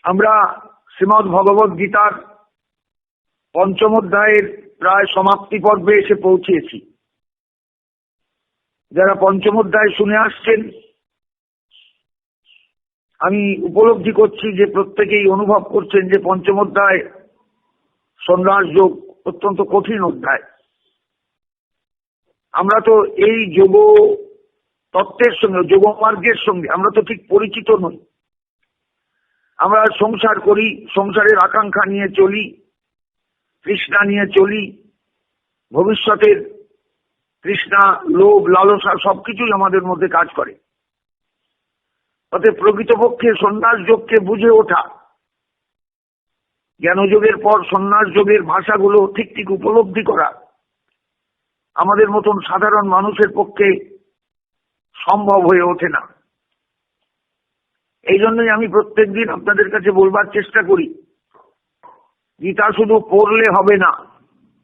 আমরা শ্রীমদ্ ভগবদ গীতার পঞ্চম অধ্যায়ের প্রায় সমাপ্তি পর্বে এসে পৌঁছেছি। যারা পঞ্চম অধ্যায় শুনে আসছেন, আমি উপলব্ধি করছি যে প্রত্যেকেই অনুভব করছেন যে পঞ্চম অধ্যায় সন্ন্যাস যোগ অত্যন্ত কঠিন অধ্যায়। আমরা তো এই যোগ তত্ত্বের সঙ্গে, যোগমার্গের সঙ্গে আমরা তো ঠিক পরিচিত নই। আমরা সংসার করি, সংসারের আকাঙ্ক্ষা নিয়ে চলি, তৃষ্ণা নিয়ে চলি, ভবিষ্যতের তৃষ্ণা, লোভ, লালসা সবকিছুই আমাদের মধ্যে কাজ করে। অতএব প্রকৃতপক্ষে সন্ন্যাস যোগকে বুঝে ওঠা, জ্ঞানযোগের পর সন্ন্যাস যোগের ভাষাগুলো ঠিক ঠিক উপলব্ধি করা আমাদের মতন সাধারণ মানুষের পক্ষে সম্ভব হয়ে ওঠে না। এই জন্যই আমি প্রত্যেকদিন আপনাদের কাছে বলবার চেষ্টা করি, গীতা শুধু পড়লে হবে না,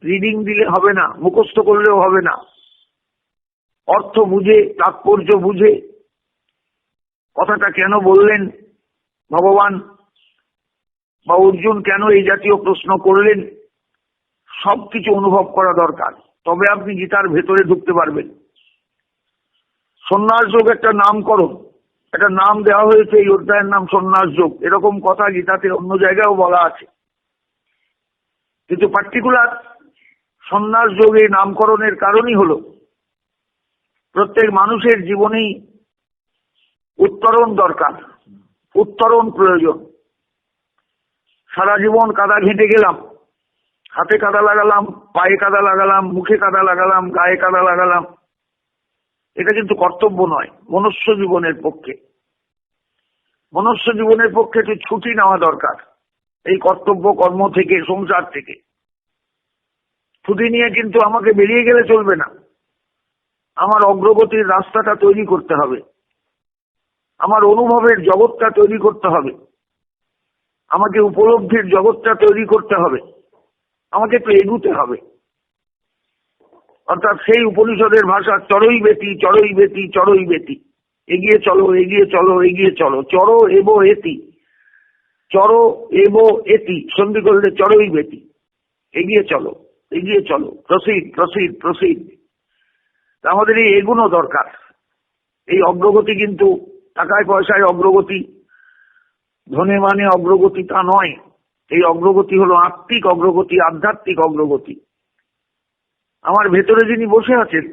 রিডিং দিলে হবে না, মুখস্থ করলেও হবে না। অর্থ বুঝে, তাৎপর্য বুঝে, কথাটা কেন বললেন ভগবান বা অর্জুন, কেন এই জাতীয় প্রশ্ন করলেন, সবকিছু অনুভব করা দরকার। তবে আপনি গীতার ভেতরে ঢুকতে পারবেন। সন্ন্যাস যোগ একটা নামকরণ, একটা নাম দেওয়া হয়েছে, এই অধ্যায়ের নাম সন্ন্যাস যোগ। এরকম কথা গীতাতে অন্য জায়গায়ও বলা আছে, কিন্তু পার্টিকুলার সন্ন্যাস যোগ এই নামকরণের কারণই হলো প্রত্যেক মানুষের জীবনেই উত্তরণ দরকার, উত্তরণ প্রয়োজন। সারা জীবন কাদা ঘেঁটে গেলাম, হাতে কাদা লাগালাম, পায়ে কাদা লাগালাম, মুখে কাদা লাগালাম, গায়ে কাদা লাগালাম, এটা কিন্তু কর্তব্য নয় মনুষ্য জীবনের পক্ষে। মনুষ্য জীবনের পক্ষে একটু ছুটি নেওয়া দরকার এই কর্তব্য কর্ম থেকে, সংসার থেকে। ছুটি নিয়ে কিন্তু আমাকে বেরিয়ে গেলে চলবে না। আমার অগ্রগতির রাস্তাটা তৈরি করতে হবে, আমার অনুভবের জগৎটা তৈরি করতে হবে, আমাকে উপলব্ধির জগৎটা তৈরি করতে হবে, আমাকে একটু এগুতে হবে। অর্থাৎ সেই উপনিষদের ভাষা চড়ই বেতি, চড়ই বেতি, চড়ই বেতি, এগিয়ে চলো, এগিয়ে চলো, এগিয়ে চলো। চড়ো এব এতি, চড়ো এব এতি, সন্ধি করলে চড়ই বেতি, এগিয়ে চলো, এগিয়ে চলো, প্রসিড প্রসিড প্রসিড। আমাদের এই এগুনো দরকার। এই অগ্রগতি কিন্তু টাকায় পয়সায় অগ্রগতি, ধনে মানে অগ্রগতি তা নয়। এই অগ্রগতি হলো আত্মিক অগ্রগতি, আধ্যাত্মিক অগ্রগতি। আমার ভেতরে যিনি বসে আছেন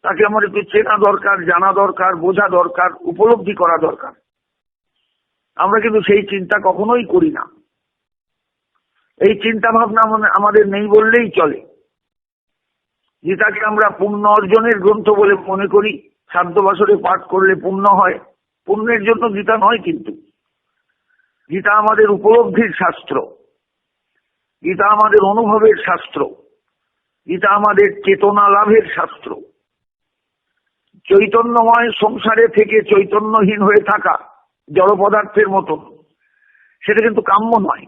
তাকে আমার একটু চেনা দরকার, জানা দরকার, বোঝা দরকার, উপলব্ধি করা দরকার। আমরা কিন্তু সেই চিন্তা কখনোই করি না। এই চিন্তা ভাবনা আমাদের নেই বললেই চলে। গীতাকে আমরা পুণ্য অর্জনের গ্রন্থ বলে মনে করি, সাধ্য বছরে পাঠ করলে পুণ্য হয়। পুণ্যের জন্য গীতা নয়, কিন্তু গীতা আমাদের উপলব্ধির শাস্ত্র, গীতা আমাদের অনুভবের শাস্ত্র, গীতা আমাদের চেতনা লাভের শাস্ত্র। চৈতন্যময় সংসারে থেকে চৈতন্যহীন হয়ে থাকা জড় পদার্থের মতো, সেটা কিন্তু কাম্য নয়।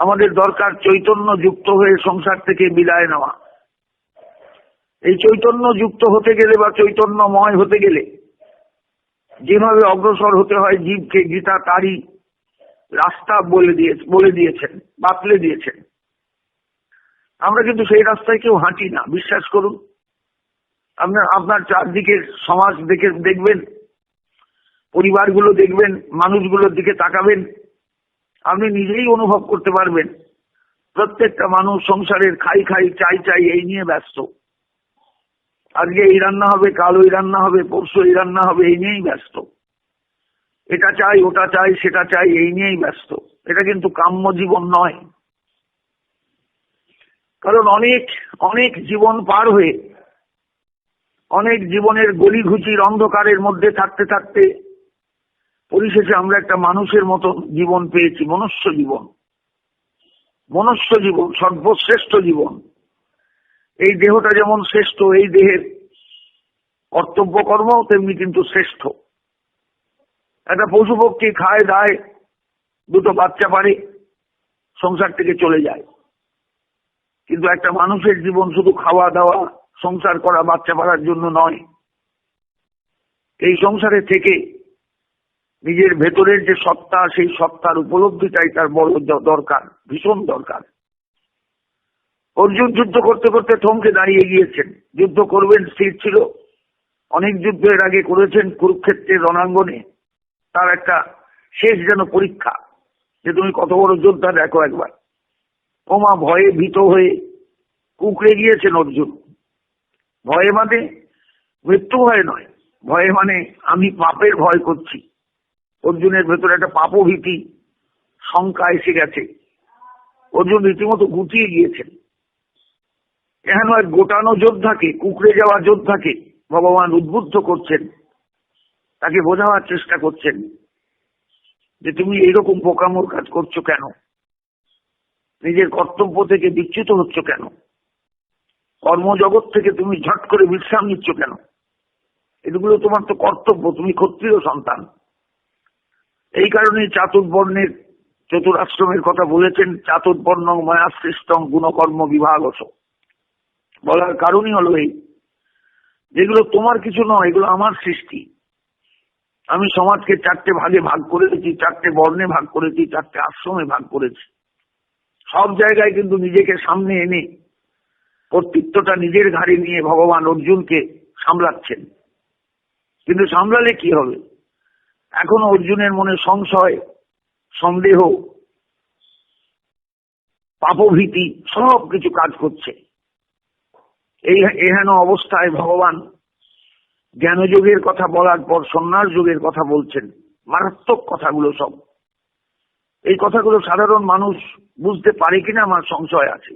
আমাদের দরকার চৈতন্য যুক্ত হয়ে সংসার থেকে বিদায় নেওয়া। এই চৈতন্য যুক্ত হতে গেলে বা চৈতন্যময় হতে গেলে যেভাবে অগ্রসর হতে হয় জীবকে, গীতা তারই রাস্তা বলে দিয়েছেন, বাতলে দিয়েছেন। আমরা কিন্তু সেই রাস্তায় কেউ হাঁটি না, বিশ্বাস করুন। আপনার চারদিকের সমাজ দেখবেন, পরিবারগুলো দেখবেন, মানুষগুলোর দিকে তাকাবেন, আপনি নিজেই অনুভব করতে পারবেন প্রত্যেকটা মানুষ সংসারের খাই খাই, চাই চাই এই নিয়ে ব্যস্ত। আজকে এই রান্না হবে, কাল ওই রান্না হবে, পরশু এই রান্না হবে, এই নিয়েই ব্যস্ত। এটা চাই, ওটা চাই, সেটা চাই, এই নিয়েই ব্যস্ত। এটা কিন্তু কাম্য জীবন নয়। কারণ অনেক অনেক জীবন পার হয়ে, অনেক জীবনের গলিঘুচির অন্ধকারের মধ্যে থাকতে থাকতে পরিশেষে আমরা একটা মানুষের মতো জীবন পেয়েছি, মনুষ্য জীবন। মনুষ্য জীবন সর্বশ্রেষ্ঠ জীবন। এই দেহটা যেমন শ্রেষ্ঠ, এই দেহের কর্তব্য কর্ম তেমনি কিন্তু শ্রেষ্ঠ। একটা পশু পক্ষী খায় দায়, দুটো বাচ্চা পারে, সংসার থেকে চলে যায়। কিন্তু একটা মানুষের জীবন শুধু খাওয়া দাওয়া, সংসার করা, বাচ্চা পাড়ার জন্য নয়। এই সংসারে থেকে নিজের ভেতরের যে সত্তা, সেই সত্তার উপলব্ধিটাই তার বড় দরকার, ভীষণ দরকার। অর্জুন যুদ্ধ করতে করতে থমকে দাঁড়িয়ে গিয়েছেন। যুদ্ধ করবেন স্থির ছিল, অনেক যুদ্ধের আগে করেছেন কুরুক্ষেত্রের রণাঙ্গনে। তার একটা শেষ যেন পরীক্ষা, যে তুমি কত বড় যোদ্ধা দেখো একবার। ওমা, ভয়ে ভীত হয়ে কুঁকড়ে গিয়েছেন অর্জুন। ভয়ে মানে মৃত্যু ভয় নয়, ভয়ে মানে আমি পাপের ভয় করছি। অর্জুনের ভেতরে একটা পাপভীতি, শঙ্কা এসে গেছে। অর্জুন রীতিমতো গুটিয়ে গিয়েছেন। এখন এক গোটানো যোদ্ধাকে, কুঁকড়ে যাওয়া যোদ্ধাকে ভগবান উদ্বুদ্ধ করছেন, তাকে বোঝাবার চেষ্টা করছেন যে তুমি এইরকম বোকামোর কাজ করছো কেন, নিজের কর্তব্য থেকে বিচ্যুত হচ্ছ কেন, কর্মজগৎ থেকে তুমি ঝট করে বিশ্রাম নিচ্ছ কেন? এগুলো তোমার তো কর্তব্য, তুমি ক্ষত্রিয় সন্তান। এই কারণে চাতুর্বর্ণের চতুরাশ্রমের কথা বলেছেন, চাতুর্বর্ণ মায়া সৃষ্টং গুণকর্ম বিভাগস। বলার কারণই হলো এই, যেগুলো তোমার কিছু নয়, এগুলো আমার সৃষ্টি। আমি সমাজকে চারটে ভাগে ভাগ করেছি, চারটে বর্ণে ভাগ করেছি, চারটে আশ্রমে ভাগ করেছি। সব জায়গায় কিন্তু নিজেকে সামনে এনে কর্তৃত্বটা নিজের ঘাড়ে নিয়ে ভগবান অর্জুনকে সামলাচ্ছেন। কিন্তু সামলালে কি হবে? এখনো অর্জুনের মনে সংশয়, সন্দেহ, পাপভীতি সব কিছু কাজ করছে। এই এহেন অবস্থায় ভগবান জ্ঞানযোগের কথা বলার পর সন্ন্যাস যোগের কথা বলছেন। মারাত্মক কথাগুলো সব। এই কথাগুলো সাধারণ মানুষ বুঝতে পারে কিনা আমার সংশয় আছে।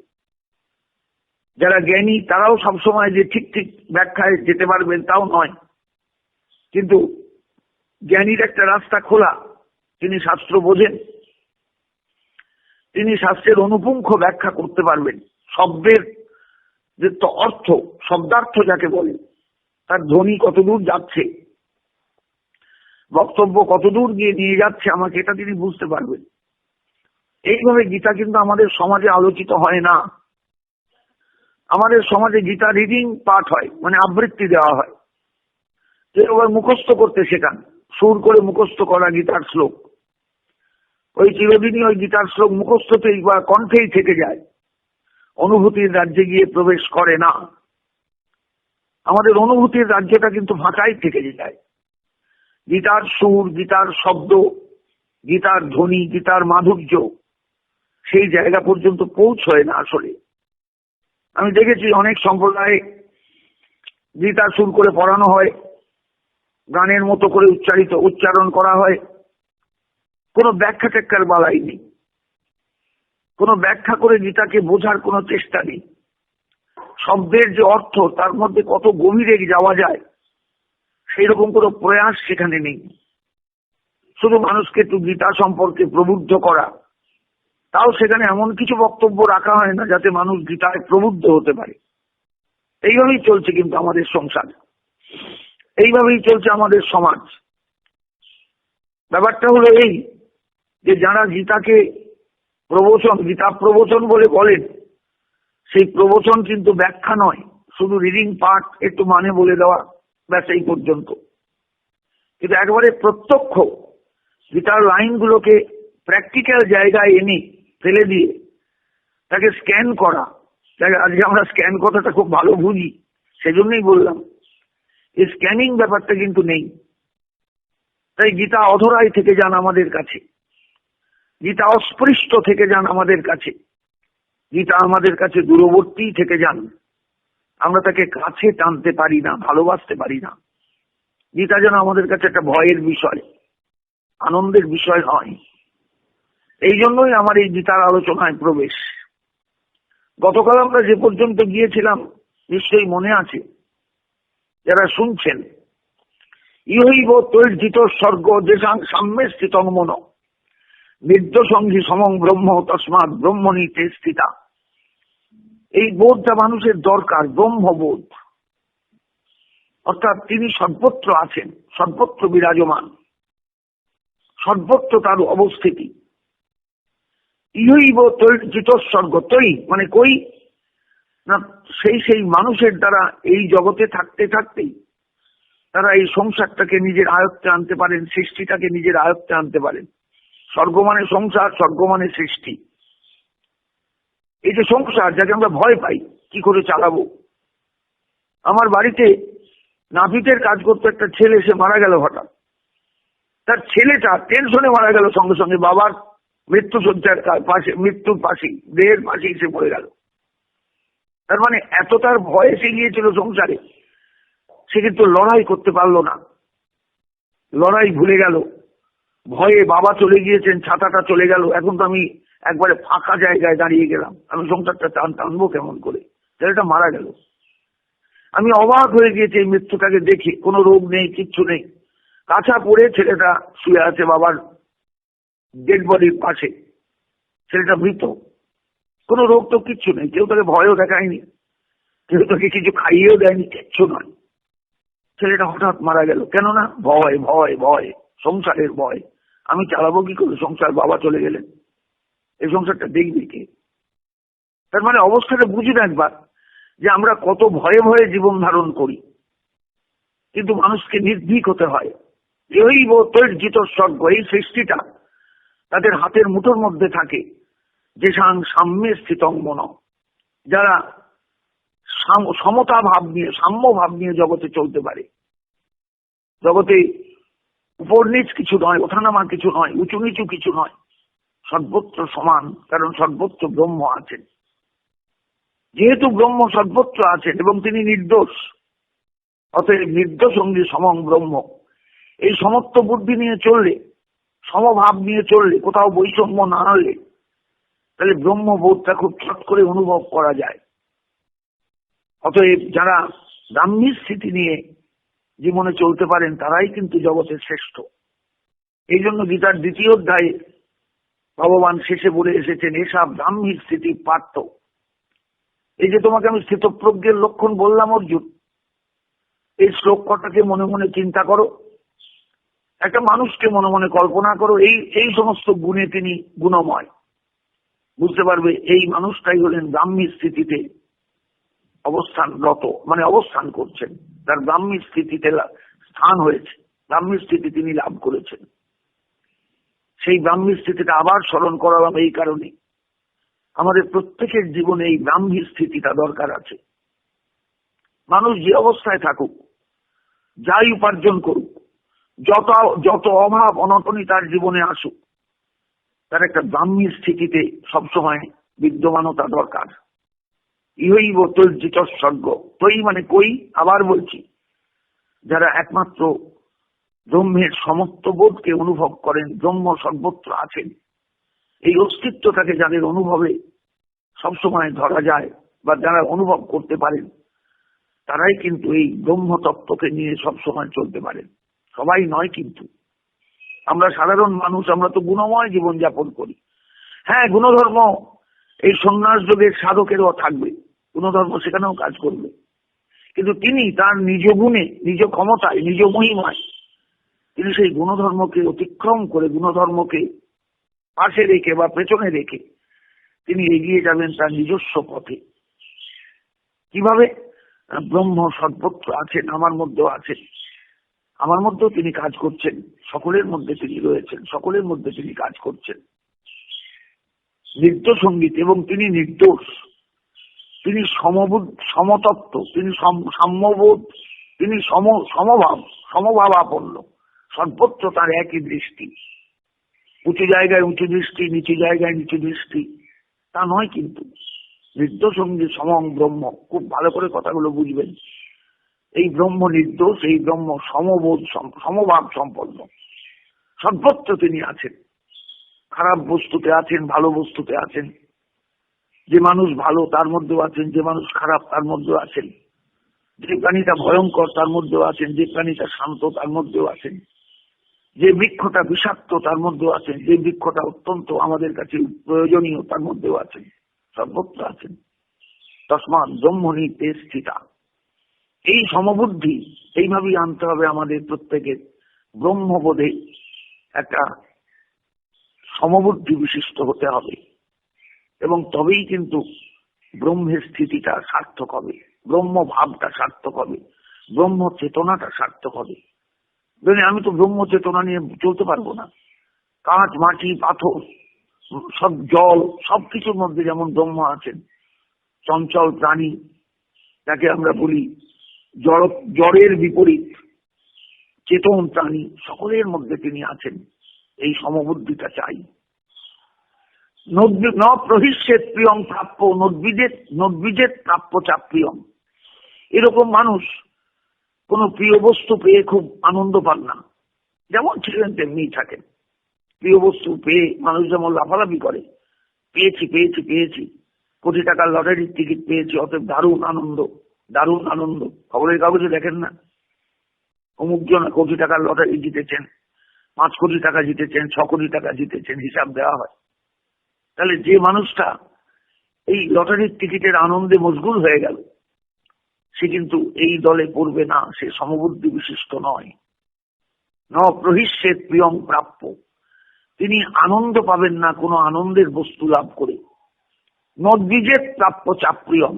যারা জ্ঞানী তারাও সবসময় যে ঠিক ঠিক ব্যাখ্যায় যেতে পারবেন তাও নয়, কিন্তু জ্ঞানীর একটা রাস্তা খোলা। তিনি শাস্ত্র বোঝেন, তিনি শাস্ত্রের অনুপুঙ্খ ব্যাখ্যা করতে পারবেন। শব্দের যে অর্থ, শব্দার্থ যাকে বলে, তার ধ্বনি কতদূর যাচ্ছে, বক্তব্য কতদূর গিয়ে নিয়ে যাচ্ছে আমাকে, এটা তিনি বুঝতে পারবেন। এইভাবে গীতা কিন্তু আমাদের সমাজে আলোচিত হয় না। আমাদের সমাজে গীতা রিডিং পাঠ হয়, মানে আবৃত্তি দেওয়া হয়। কেউ আবার মুখস্থ করতে শেখান, সুর করে মুখস্থ করা গীতার শ্লোক। ওই চিরদিনই ওই গীতার শ্লোক মুখস্থতেই বা কণ্ঠেই থেকে যায়, অনুভূতির রাজ্যে গিয়ে প্রবেশ করে না। আমাদের অনুভূতির রাজ্যটা কিন্তু ফাঁকাই থেকে যায়। গীতার সুর, গীতার শব্দ, গীতার ধ্বনি, গীতার মাধুর্য সেই জায়গা পর্যন্ত পৌঁছয় না আসলে। আমি দেখেছি অনেক সম্প্রদায়ে গীতা সুর করে পড়ানো হয়, গানের মতো করে উচ্চারণ করা হয়। কোনো ব্যাখ্যা টেক্কার বালাই নেই, কোনো ব্যাখ্যা করে গীতাকে বোঝার কোনো চেষ্টা নেই। শব্দের যে অর্থ, তার মধ্যে কত গভীরে যাওয়া যায় সেই রকম কোনো প্রয়াস সেখানে নেই। শুধু মানুষকে একটু গীতা সম্পর্কে প্রবুদ্ধ করা, তাও সেখানে এমন কিছু বক্তব্য রাখা হয় না যাতে মানুষ গীতায় প্রবুদ্ধ হতে পারে। এইভাবেই চলছে কিন্তু আমাদের সংসার, এইভাবেই চলছে আমাদের সমাজ। ব্যাপারটা হলো এই যে যারা গীতাকে প্রবচন, গীতা প্রবচন বলে বলেন, সেই প্রবচন কিন্তু ব্যাখ্যা নয়, শুধু রিডিং পাঠ, একটু মানে বলে দেওয়া, ব্যাস এই পর্যন্ত। কিন্তু একবারে প্রত্যক্ষ গীতার লাইনগুলোকে প্র্যাকটিক্যাল জায়গায় এনে ফেলে দিয়ে তাকে স্ক্যান করা। আজকে আমরা স্ক্যান কথাটা খুব ভালো বুঝি, সেজন্যই বললাম। এই স্ক্যানিং ব্যাপারটা কিন্তু নেই। তাই গীতা অধরাই থেকে যান আমাদের কাছে, গীতা অস্পৃষ্ট থেকে যান আমাদের কাছে, গীতা আমাদের কাছে দূরবর্তী থেকে যান। আমরা তাকে কাছে টানতে পারি না, ভালোবাসতে পারি না। গীতা যেন আমাদের কাছে একটা ভয়ের বিষয়, আনন্দের বিষয় নয়। এই জন্যই আমার এই গীতার আলোচনায় প্রবেশ। গতকাল আমরা যে পর্যন্ত গিয়েছিলাম নিশ্চয়ই মনে আছে, যারা শুনছেন। ইহৈব তৈর্জিত স্বর্গ যেসাং সাম্যে স্থিতং মন নির্দোষঙ্গী সমং ব্রহ্ম তস্মাৎ ব্রহ্মণীতে স্থিতা। এই বোধটা মানুষের দরকার, ব্রহ্মবোধ। অর্থাৎ তিনি সর্বত্র আছেন, সর্বত্র বিরাজমান, সর্বত্র তার অবস্থিতি। ইহৈব তৈর্জিত স্বর্গ, তৈ মানে কই না, সেই মানুষের দ্বারা এই জগতে থাকতে থাকতেই তারা এই সংসারটাকে নিজের আয়ত্তে আনতে পারেন, সৃষ্টিটাকে নিজের আয়ত্তে আনতে পারেন। স্বর্গ মানে সংসার, স্বর্গ মানে সৃষ্টি। এই যে সংসার, যাকে আমরা ভয় পাই, কি করে চালাবো। আমার বাড়িতে নাপিতের কাজ করতে একটা ছেলে এসে মারা গেল হঠাৎ। তার ছেলেটা টেনশনে মারা গেল, সঙ্গে সঙ্গে বাবার মৃত্যু শয্যার পাশে, মৃত্যুর পাশেই, দেহের পাশে এসে পড়ে গেল। তার মানে এত তার ভয় এসে গিয়েছিল সংসারে, সে কিন্তু লড়াই করতে পারলো না, লড়াই ভুলে গেল। ভয়ে বাবা চলে গিয়েছেন, ছাতাটা চলে গেল, এখন তো আমি একবারে ফাঁকা জায়গায় দাঁড়িয়ে গেলাম, আমি সংসারটা টানবো কেমন করে। ছেলেটা মারা গেল। আমি অবাক হয়ে গিয়েছি এই মৃত্যুটাকে দেখে। কোনো রোগ নেই, কিচ্ছু নেই, কাছা পড়ে ছেলেটা শুয়ে আছে বাবার ডেড বডির পাশে। ছেলেটা মৃত, কোনো রোগ তো কিচ্ছু নেই, কেউ তাকে ভয়ও দেখায়নি, কেউ তাকে কিছু খাইয়েও দেয়নি, কিচ্ছু নয়। ছেলেটা হঠাৎ মারা গেল, কেননা ভয়, ভয়, ভয়, সংসারের ভয়। আমি চালাবো কি করে সংসার, বাবা চলে গেলেন, এই সংসারটা দেখবি কে। তার মানে অবস্থাটা বুঝুন একবার, যে আমরা কত ভয়ে ভয়ে জীবন ধারণ করি। কিন্তু মানুষকে নির্ভীক হতে হয়। এই তৈর্জিত স্বর্গ, এই সৃষ্টিটা তাদের হাতের মুঠোর মধ্যে থাকে। যে সাম্যে স্থিতং মন, যারা সমতা ভাব নিয়ে, সাম্য ভাব নিয়ে জগতে চলতে পারে। জগতে উপর নিচ কিছু নয়, ওঠানামা কিছু নয়, উঁচু নিচু কিছু নয়, সর্বত্র সমান, কারণ সর্বত্র ব্রহ্ম আছেন। যেহেতু ব্রহ্ম সর্বত্র আছেন এবং তিনি নির্দোষ, অতএব নির্দোষ অঙ্গী সমং ব্রহ্ম। এই সমত্ব বুদ্ধি নিয়ে চললে, সমভাব নিয়ে চললে, কোথাও বৈষম্য না হলে, তাহলে ব্রহ্মবোধটা খুব চট করে অনুভব করা যায়। অতএব যারা ব্রাহ্মী স্থিতি নিয়ে জীবনে চলতে পারেন, তারাই কিন্তু জগতের শ্রেষ্ঠ। এই জন্য গীতার 2য় অধ্যায়ে ভগবান শেষে বলে এসেছেন, এসব ব্রাহ্মী স্থিতি পার্থ। এই যে তোমাকে আমি স্থিতপ্রজ্ঞের লক্ষণ বললাম অর্জুন, এই শ্লোক কটাকে মনে মনে চিন্তা করো, একটা মানুষকে মনে মনে কল্পনা করো, এই সমস্ত গুণে তিনি গুণময়। বুঝতে পারবে এই মানুষটাই হলেন ব্রাহ্মী স্থিতিতে অবস্থানরত, মানে অবস্থান করছেন, তার ব্রাহ্মী স্থিতিতে স্থান হয়েছে, ব্রাহ্মী স্থিতি তিনি লাভ করেছেন। সেই ব্রাহ্মী স্থিতিটা আবার স্মরণ করালাম এই কারণে, আমাদের প্রত্যেকের জীবনে এই ব্রাহ্মী স্থিতিটা দরকার আছে। মানুষ যে অবস্থায় থাকুক, যাই উপার্জন করুক, যত অভাব অনটনই তার জীবনে আসুক, তার একটা ব্রাহ্মী স্থিতিতে সবসময় বিদ্যমানতা দরকার। ইহৈব তৈর্জিত স্বর্গ, তৈ মানে কই, আবার বলছি, যারা একমাত্র ব্রহ্মের সমস্ত বোধকে অনুভব করেন, ব্রহ্ম সর্বত্র আছেন, এই অস্তিত্বটাকে যাদের অনুভবে সবসময় ধরা যায় বা যারা অনুভব করতে পারেন, তারাই কিন্তু এই ব্রহ্ম তত্ত্বকে নিয়ে সবসময় চলতে পারেন। সবাই নয় কিন্তু, আমরা সাধারণ মানুষ, আমরা তো গুণময় জীবনযাপন করি। হ্যাঁ, গুণধর্ম এই সন্ন্যাস যোগের সাধকেরও থাকবে, গুণধর্ম সেখানেও কাজ করবে, কিন্তু তিনি তার নিজ গুণে, নিজ ক্ষমতায়, নিজ মহিমায় তিনি সেই গুণধর্মকে অতিক্রম করে, গুণধর্মকে পাশে রেখে বা পেছনে রেখে তিনি এগিয়ে যাবেন তার নিজস্ব পথে। কিভাবে? ব্রহ্ম সর্বত্র আছেন, আমার মধ্যেও আছেন, আমার মধ্যেও তিনি কাজ করছেন, সকলের মধ্যে তিনি রয়েছেন, সকলের মধ্যে তিনি কাজ করছেন। নির্দোষ সঙ্গীত, এবং তিনি নির্দোষ, তিনি সমতত্ত্ব, তিনি সাম্যবোধ, তিনি সমভাবাপন্ন, সর্বত্র তার একই দৃষ্টি। উঁচু জায়গায় উঁচু দৃষ্টি, নিচু জায়গায় নিচু দৃষ্টি তা নয় কিন্তু। নির্দোষ সঙ্গী সমং ব্রহ্ম, খুব ভালো করে কথাগুলো বুঝবেন। এই ব্রহ্ম নির্দোষ, এই ব্রহ্ম সমবোধ, সমভাব সম্পন্ন, সর্বত্র তিনি আছেন। খারাপ বস্তুতে আছেন, ভালো বস্তুতে আছেন, যে মানুষ ভালো তার মধ্যেও আছেন, যে মানুষ খারাপ তার মধ্যেও আছেন, যে প্রাণীটা ভয়ঙ্কর তার মধ্যেও আছেন, যে প্রাণীটা শান্ত তার মধ্যেও আছেন, যে বৃক্ষটা বিষাক্ত তার মধ্যেও আছেন, যে বৃক্ষটা অত্যন্ত আমাদের কাছে প্রয়োজনীয় তার মধ্যেও আছেন, সর্বত্র আছেন। তস্মাৎ ব্রহ্মণি তে স্থিতা। এই সমবুদ্ধি এইভাবেই আনতে হবে আমাদের প্রত্যেকের। ব্রহ্মবোধে একটা সমবুদ্ধি বিশিষ্ট হতে হবে, এবং তবেই কিন্তু ব্রহ্মের স্থিতিটা সার্থক হবে, ব্রহ্ম ভাবটা সার্থক হবে। ব্রহ্ম চেতনাটা সার্থক হবে। আমি তো ব্রহ্ম চেতনা নিয়ে চলতে পারবো না। কাঁচ, মাটি, পাথর, সব জল, সবকিছুর মধ্যে যেমন ব্রহ্ম আছেন। চঞ্চল প্রাণী, যাকে আমরা বলি জড়ের বিপরীত চেতন প্রাণী, সকলের মধ্যে তিনি আছেন। এই সমবুদ্ধিটা চাই। ন প্রহিষ্যেত প্রিয়ং প্রাপ্য নদ্বিজেত প্রাপ্য চাপ্রিয়ম। এরকম মানুষ কোন প্রিয় বস্তু পেয়ে খুব আনন্দ পান না। যেমন ছিলেন তেমনি থাকেন। প্রিয় বস্তু পেয়ে মানুষ যেমন লাফালাফি করে, পেয়েছি পেয়েছি পেয়েছি, কোটি টাকার লটারির টিকিট পেয়েছি, অতএব দারুণ আনন্দ, দারুণ আনন্দ। খবরের কাগজে দেখেন না, অমুক জন কোটি টাকার লটারি জিতেছেন, 5 কোটি টাকা জিতেছেন, 6 কোটি টাকা জিতেছেন, হিসাব দেওয়া হয়। তাহলে যে মানুষটা এই লটারির টিকিটের আনন্দে মশগুল হয়ে গেল, সে কিন্তু এই দলে পড়বে না, সে সমবুদ্ধি বিশিষ্ট নয়। ন প্রহিষ্যেত প্রিয়ং প্রাপ্য, তিনি আনন্দ পাবেন না কোনো আনন্দের বস্তু লাভ করে। নদ্বিজেত প্রাপ্য চাপ্রিয়ম,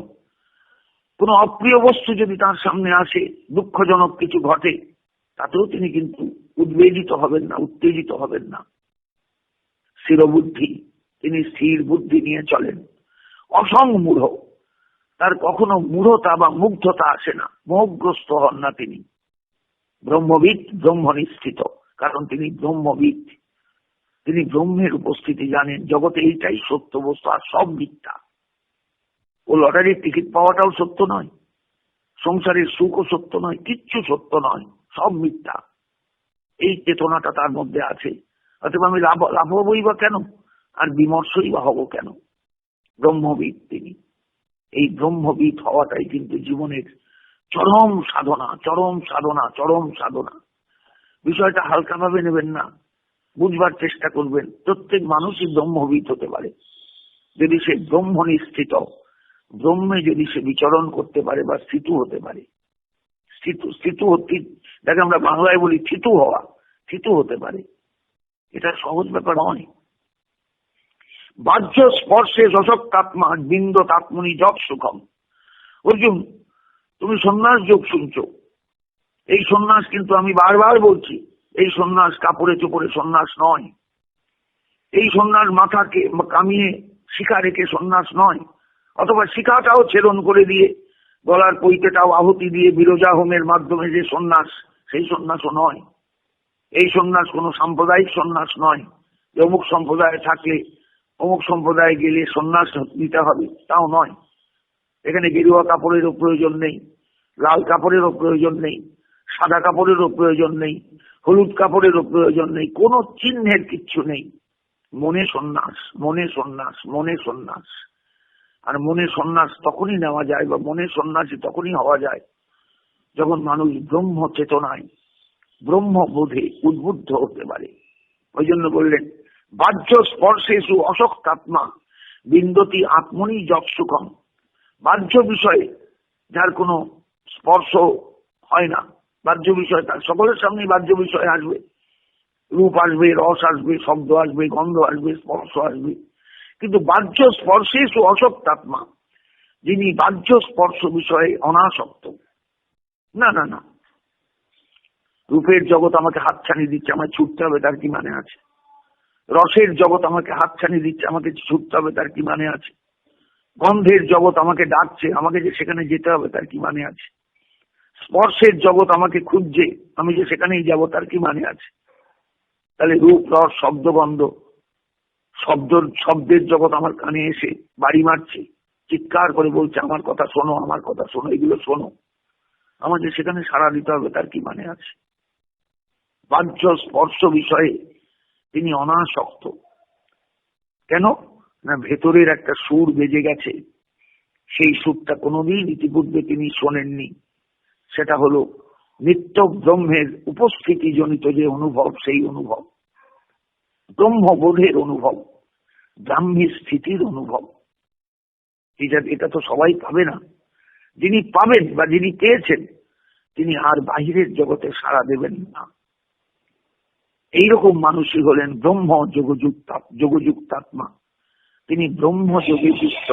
কোন অপ্রিয় বস্তু যদি তার সামনে আসে, দুঃখজনক কিছু ঘটে, তাতেও তিনি কিন্তু উদ্বেজিত হবেন না, উত্তেজিত হবেন না। স্থিরবুদ্ধি, তিনি স্থির বুদ্ধি নিয়ে চলেন। অসংমূঢ়, তার কখনো মূঢ়তা বা মুগ্ধতা আসে না, মোহগ্রস্ত হন না তিনি। ব্রহ্মবিদ, ব্রহ্মনিষ্ঠিত, কারণ তিনি ব্রহ্মবিদ। তিনি ব্রহ্মের উপস্থিতি জানেন, জগতে এইটাই সত্য বস্তু, আর সব মিথ্যা। ও লটারির টিকিট পাওয়াটাও সত্য নয়, সংসারের সুখও সত্য নয়, কিচ্ছু সত্য নয়, সব মিথ্যা। এই চেতনাটা তার মধ্যে আছে। অথবা আমি লাভ হবই বা কেন, আর বিমর্ষই বা হব কেন? ব্রহ্মবিদ তিনি। এই ব্রহ্মবিদ হওয়াটাই কিন্তু জীবনের চরম সাধনা, চরম সাধনা, চরম সাধনা। বিষয়টা হালকাভাবে নেবেন না, বুঝবার চেষ্টা করবেন। প্রত্যেক মানুষই ব্রহ্মবিদ হতে পারে, যদি সে ব্রহ্মনিষ্ঠিত, ব্রহ্মে যদি সে বিচরণ করতে পারে বা স্থিতু হতে পারে। স্থিতু হতে, যাকে আমরা বাংলায় বলি থিতু হওয়া, থিতু হতে পারে। এটা সহজ ব্যাপার নয়। বাহ্য স্পর্শে শশক্তাত্মা বিন্দতাত্মনি জপ সুখম। অর্জুন, তুমি সন্ন্যাস যোগ শুনছো, এই সন্ন্যাস কিন্তু আমি বারবার বলছি, এই সন্ন্যাস কাপড়ে চোপড়ে সন্ন্যাস নয়। এই সন্ন্যাস মাথাকে কামিয়ে শিখা রেখে সন্ন্যাস নয়, অথবা শিখাটাও ছেদন করে দিয়ে গলার পৈতেটাও আহুতি দিয়ে বিরজা হোমের মাধ্যমে যে সন্ন্যাস, সেই সন্ন্যাসও নয়। এই সন্ন্যাস কোন সাম্প্রদায়িক সন্ন্যাস নয়, যে অমুক সম্প্রদায়ে থাকলে অমুক সম্প্রদায়ে গেলে সন্ন্যাস নিতে হবে, তাও নয়। এখানে গেরুয়া কাপড়েরও প্রয়োজন নেই, লাল কাপড়েরও প্রয়োজন নেই, সাদা কাপড়েরও প্রয়োজন নেই, হলুদ কাপড়েরও প্রয়োজন নেই, কোন চিহ্নের কিচ্ছু নেই। মনে সন্ন্যাস, মনে সন্ন্যাস, মনে সন্ন্যাস। আর মনে সন্ন্যাস তখনই নেওয়া যায়, বা মনে সন্ন্যাসী তখনই হওয়া যায়, যখন মানুষ ব্রহ্ম চেতনায়, ব্রহ্মবোধে উদ্বুদ্ধ হতে পারে। ওই জন্য বললেন, বাহ্য স্পর্শেষু অশক্তাত্মা বিন্দতি আত্মনি যৎ সুখম। বাহ্য বিষয়ে যার কোনো স্পর্শ হয় না, বাহ্য বিষয় তার সকলের সামনেই বাহ্য বিষয় আসবে, রূপ আসবে, রস আসবে, শব্দ আসবে, গন্ধ আসবে, স্পর্শ আসবে, কিন্তু বাহ্য স্পর্শেষু অশক্তাত্মা, যিনি বাহ্য স্পর্শ বিষয়ে অনাসক্ত। না না না, রূপের জগৎ আমাকে হাতছানি দিচ্ছে, আমাকে ছুটতে হবে, তার কি মানে আছে? রসের জগৎ আমাকে হাতছানি দিচ্ছে, আমাকে ছুটতে হবে, তার কি মানে আছে? গন্ধের জগৎ আমাকে ডাকছে, আমাকে যে সেখানে যেতে হবে, তার কি মানে আছে? স্পর্শের জগৎ আমাকে খুঁজছে, আমি যে সেখানেই যাব, তার কি মানে আছে? তাহলে রূপ, রস, শব্দ, গন্ধ, শব্দের জগৎ আমার কানে এসে বাড়ি মারছে, চিৎকার করে বলছে আমার কথা শোনো, আমার কথা শোনো, এগুলো শোনো, আমাকে সেখানে সাড়া দিতে হবে, তার কি মানে আছে? বাহ্য স্পর্শ বিষয়ে তিনি অনাসক্ত। কেন না, ভেতরের একটা সুর বেজে গেছে, সেই সুরটা কোনোদিন ইতিপূর্বে তিনি শোনেননি। সেটা হলো নিত্য ব্রহ্মের উপস্থিতি জনিত যে অনুভব, সেই অনুভব, ব্রহ্মবোধের অনুভব, ব্রাহ্মী স্থিতির অনুভব। এটা তো সবাই পাবে না। যিনি পাবেন বা যিনি পেয়েছেন, তিনি আর বাহিরের জগতে সাড়া দেবেন না। এইরকম মানুষই হলেন ব্রহ্ম যোগযুক্তাত্মা। তিনি ব্রহ্মযোগে যুক্ত,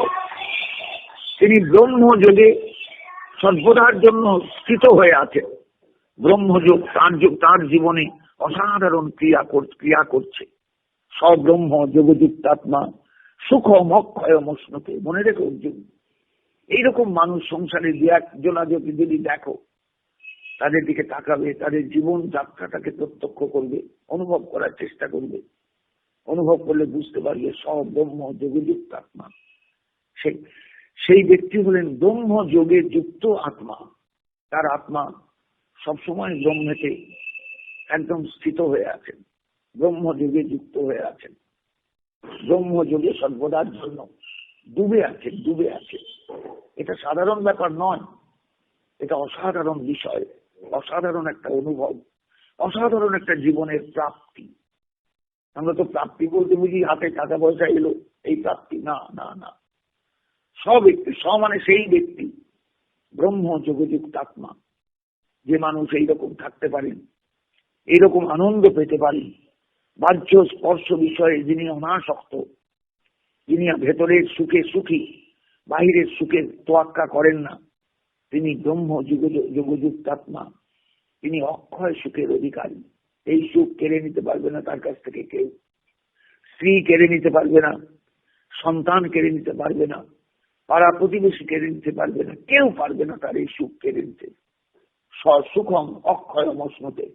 তিনি ব্রহ্মযোগে সর্বদার জন্য স্থিত হয়ে আছে। ব্রহ্মযোগ তার জীবনে অসাধারণ ক্রিয়া করছে। সব্রহ্ম যোগযুক্তাত্মা সুখম অক্ষয় মশ্নুতে। মনে রেখো অর্জুন, এইরকম মানুষ সংসারে দু একজনা যদি দেখো, তাদের দিকে তাকাবে, তাদের জীবন যাত্রাটাকে প্রত্যক্ষ করবে, অনুভব করার চেষ্টা করবে, অনুভব করলে বুঝতে পারবে সব্রহ্ম যোগযুক্ত আত্মা। সেই ব্যক্তি হলেন ব্রহ্ম যোগে যুক্ত আত্মা। তার আত্মা সবসময় ব্রহ্মেতে একদম স্থিত হয়ে আছেন, ব্রহ্মযোগে যুক্ত হয়ে আছেন, ব্রহ্মযোগে সর্বদার জন্য ডুবে আছেন। এটা সাধারণ ব্যাপার নয়, এটা অসাধারণ বিষয়, অসাধারণ একটা অনুভব, অসাধারণ একটা জীবনের প্রাপ্তি। আমরা তো প্রাপ্তি বলতে বুঝি হাতে টাকা পয়সা এলো, এই প্রাপ্তি না না না। ব্যক্তি মানে সেই ব্যক্তি ব্রহ্ম যোগযুক্ত আত্মা। যে মানুষ এইরকম থাকতে পারেন, এইরকম আনন্দ পেতে পারেন, বাহ্য স্পর্শ বিষয়ে যিনি অনাসক্ত, যিনি ভেতরের সুখে সুখী, বাহিরের সুখে তোয়াক্কা করেন না, তিনি ব্রহ্ম যোগযুক্ত আত্মা। তিনি অক্ষয় সুখের অধিকারী। এই সুখ কেড়ে নিতে পারবে না তার কাছ থেকে কেউ। স্ত্রী কেড়ে নিতে পারবে না, সন্তান কেড়ে নিতে পারবে না, পাড়া প্রতিবেশী কেড়ে নিতে পারবে না, কেউ পারবে না তার এই সুখ কেড়ে নিতে। সুখম অক্ষয় মশ্নুতে।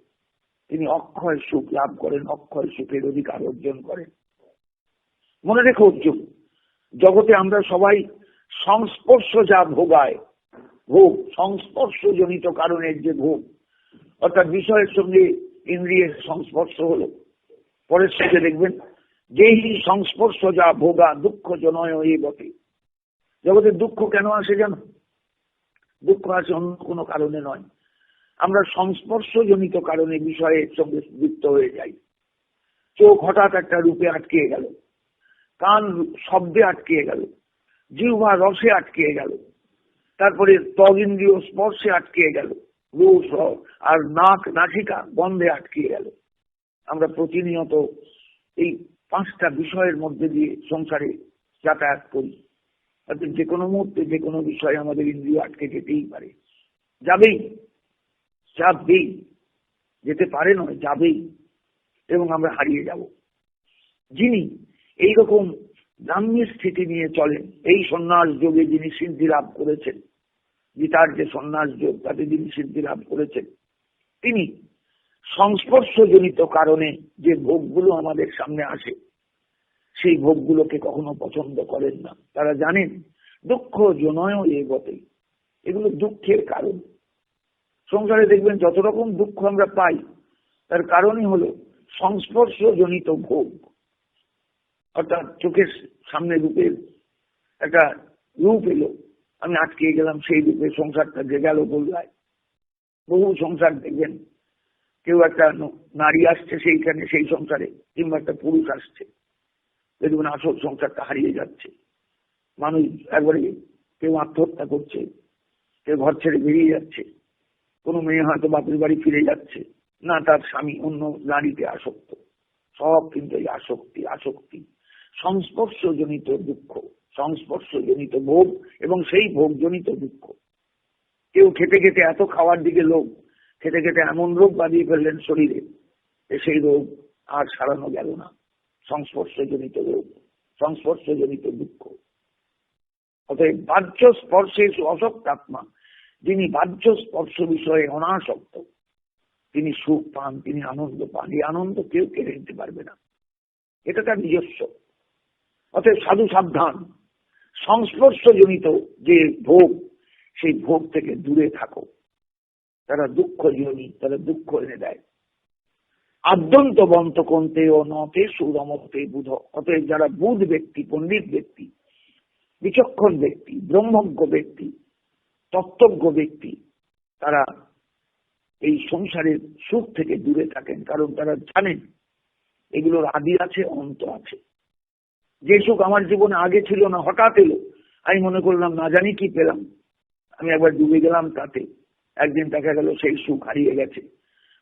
তিনি অক্ষয় সুখ লাভ করেন, অক্ষয় সুখের অধিকার অর্জন করেন। মনে রেখো অর্জুন, জগতে আমরা সবাই সংস্পর্শ যা ভোগায়, ভোগ সংস্পর্শজনিত কারণের যে ভোগ, অর্থাৎ বিষয়ের সঙ্গে ইন্দ্রিয়ের সংস্পর্শ হলো, পরের সাথে দেখবেন যেই সংস্পর্শ যা ভোগা দুঃখ জনয় এই বটে। জগতে দুঃখ কেন আসে জানো? দুঃখ আসে অন্য কোনো কারণে নয়, আমরা সংস্পর্শজনিত কারণে বিষয়ের সঙ্গে যুক্ত হয়ে যাই। চোখ হঠাৎ একটা রূপে আটকে গেল, কান শব্দে আটকে গেল, জিহ্বা রসে আটকে গেল, তারপরে ত্বক ইন্দ্রিয় স্পর্শে আটকে গেল, রূপ আর নাসিকা গন্ধে আটকে গেল। আমরা প্রতিনিয়ত এই 5টা বিষয়ের মধ্যে দিয়ে সংসারে যাতায়াত করি। অর্থাৎ যে কোনো মুহূর্তে যে কোনো বিষয়ে আমাদের ইন্দ্রিয় আটকে যেতেই পারে, যাবেই, যেতে পারে নয়, যাবেই, এবং আমরা হারিয়ে যাব। যিনি এইরকম গ্রাম্য স্থিতি নিয়ে চলেন, এই সন্ন্যাস যোগে যিনি সিদ্ধি লাভ করেছেন, গীতার যে সন্ন্যাস যোগ তাতে যিনি সিদ্ধি লাভ করেছেন, তিনি সংস্পর্শজনিত কারণে যে ভোগগুলো আমাদের সামনে আসে, সেই ভোগগুলোকে কখনো পছন্দ করেন না। তারা জানেন দুঃখ জনয় এ বটে, এগুলো দুঃখের কারণ। সংসারে দেখবেন যত রকম দুঃখ আমরা পাই, তার কারণই হলো সংস্পর্শজনিত ভোগ। অর্থাৎ চোখের সামনে রূপের একটা রূপ এলো, আমি আটকে গেলাম সেই রূপে, সংসারটা যে গেল বললায়। বহু সংসার দেখবেন, কেউ একটা নারী আসছে সেইখানে, সেই সংসারে, কিংবা একটা পুরুষ আসছে, দেখবেন আসল সংসারটা হারিয়ে যাচ্ছে। মানুষ একবারে কেউ আত্মহত্যা করছে, কেউ ঘর ছেড়ে বেরিয়ে যাচ্ছে, কোনো মেয়ে হয়তো বাপের বাড়ি ফিরে যাচ্ছে, না তার স্বামী অন্য নারীতে আসক্ত। সব কিন্তু এই আসক্তি সংস্পর্শজনিত দুঃখ, সংস্পর্শজনিত ভোগ এবং সেই ভোগজনিত দুঃখ। কেউ খেতে খেতে এত খাওয়ার দিকে লোভ, খেতে খেতে এমন রোগ বাঁধিয়ে ফেললেন শরীরে, সেই রোগ আর সারানো গেল না। সংস্পর্শজনিত রোগ, সংস্পর্শজনিত দুঃখ। অতএব বাহ্য স্পর্শে অসক্ত আত্মা, যিনি বাহ্য স্পর্শ বিষয়ে অনাসক্ত, তিনি সুখ পান, তিনি আনন্দ পান। এই আনন্দ কেউ কেড়ে নিতে পারবে না, এটা তার নিজস্ব। অতএব সাধু সাবধান, সংস্পর্শজনিত যে ভোগ, সেই ভোগ থেকে দূরে থাকো। তারা দুঃখ জনী, তারা দুঃখ এনে দেয়। আদ্যন্ত বন্ত কন্তে ও নতে সুরমতে বুধ। অতএব যারা বুধ ব্যক্তি, পণ্ডিত ব্যক্তি, বিচক্ষণ ব্যক্তি, ব্রহ্মজ্ঞ ব্যক্তি, তত্ত্বজ্ঞ ব্যক্তি, তারা এই সংসারের সুখ থেকে দূরে থাকেন। কারণ তারা জানেন এগুলোর আদি আছে, অন্ত আছে। যে সুখ আমার জীবনে আগে ছিল না, হঠাৎ এলো, আমি মনে করলাম না জানি কি পেলাম, আমি একবার ডুবে গেলাম তাতে, একদিন দেখা গেল সেই সুখ হারিয়ে গেছে।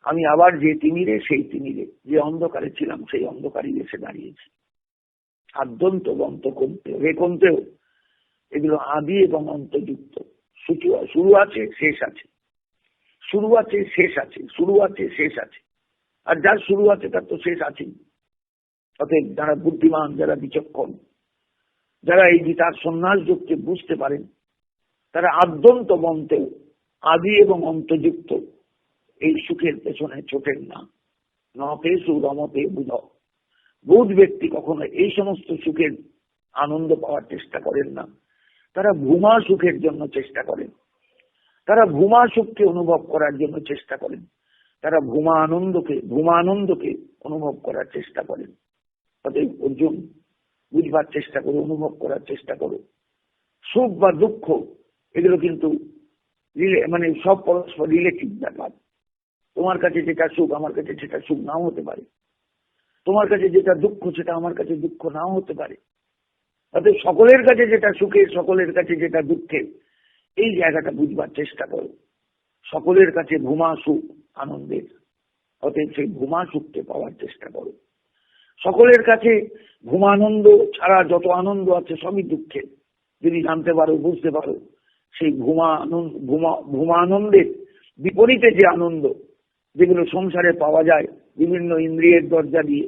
আমি আবার যে তিমিরে, সেই তিমিরে, যে অন্ধকারে ছিলাম সেই অন্ধকারই এসে দাঁড়িয়েছি। আদ্যন্ত বন্ত কন্তেও, হে কন্তেও, এগুলো আদি এবং অন্তযুক্ত, শুরু আছে, শেষ আছে, শুরু আছে, শেষ আছে, শুরু আছে, শেষ আছে। আর যার শুরু আছে তার তো শেষ আছেই। অতএব যারা বুদ্ধিমান, যারা বিচক্ষণ, যারা এই গীতার সন্ন্যাস যোগকে বুঝতে পারেন, তারা আদ্যন্ত মন্তেও আদি এবং অন্তযুক্ত এই সুখের পেছনে ছোটেন না। নতে সুরমতে বুধ। বুধ ব্যক্তি কখনো এই সমস্ত সুখের আনন্দ পাওয়ার চেষ্টা করেন না। তারা ভূমা সুখের জন্য চেষ্টা করেন, তারা ভূমা সুখকে অনুভব করার জন্য চেষ্টা করেন, তারা ভূমা আনন্দকে অনুভব করার চেষ্টা করেন। অতএব অর্জুন, বুঝবার চেষ্টা করো, অনুভব করার চেষ্টা করো। সুখ বা দুঃখ এগুলো কিন্তু মানে সব পরস্পর রিলেটিভ ব্যাপার। তোমার কাছে যেটা সুখ আমার কাছে সেটা সুখ নাও হতে পারে, তোমার কাছে যেটা দুঃখ সেটা আমার কাছে দুঃখ নাও হতে পারে। অতএব সকলের কাছে যেটা সুখের, সকলের কাছে যেটা দুঃখের, এই জায়গাটা বুঝবার চেষ্টা করো। সকলের কাছে ভূমা সুখ আনন্দের, অতএব সেই ভূমা সুখকে পাওয়ার চেষ্টা করো। সকলের কাছে ভূমানন্দ ছাড়া যত আনন্দ আছে সবই দুঃখের। যদি জানতে পারো, বুঝতে পারো, সেই ভূমানন্দের বিপরীতে যে আনন্দ, যেগুলো সংসারে পাওয়া যায় বিভিন্ন ইন্দ্রিয়ের দরজা দিয়ে,